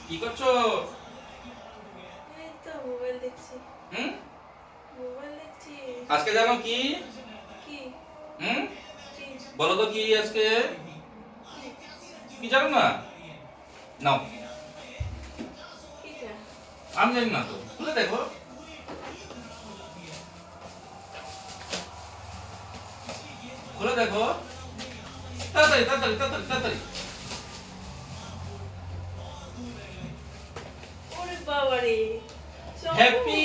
কি করছো? এই তো মোবাইল দেখছি। হুম? মোবাইল দেখছি। আজকে জানো কি? কি? হুম? কি? বলো তো কি আজকে? কি? কি জানো না? নাও, কিটা? আমি জানি না তো। খুলে দেখো। খুলে দেখো। তাড়াতাড়ি তাড়াতাড়ি তাড়াতাড়ি তাড়াতাড়ি। ওরে বাবারে! Happy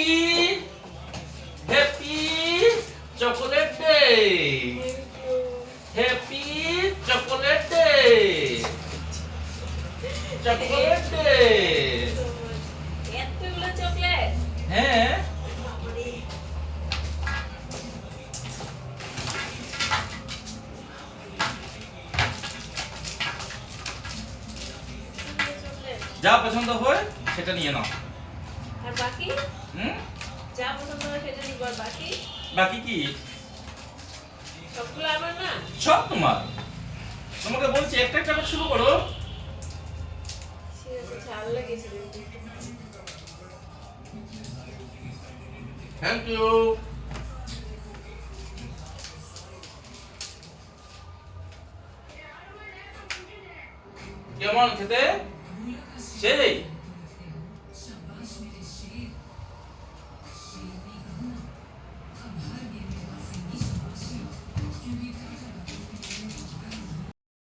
happy chocolate day. Thank you. Happy chocolate day. Chocolate day. এতগুলো চকলেট? হ্যাঁ, বাবারে! এতগুলো চকলেট। যা পছন্দ হয় সেটা নিয়ে নাও। আর বাকি? হুম? যা পছন্দ হয় সেটা নিব, আর বাকি? বাকি কি? সবগুলো আমার না? সব তোমার। তোমাকে বলছি একটা একটা করে শুরু করো। ঠিক আছে, ঝাল লেগেছে দেখতে। Thank you. কেমন খেতে? সেই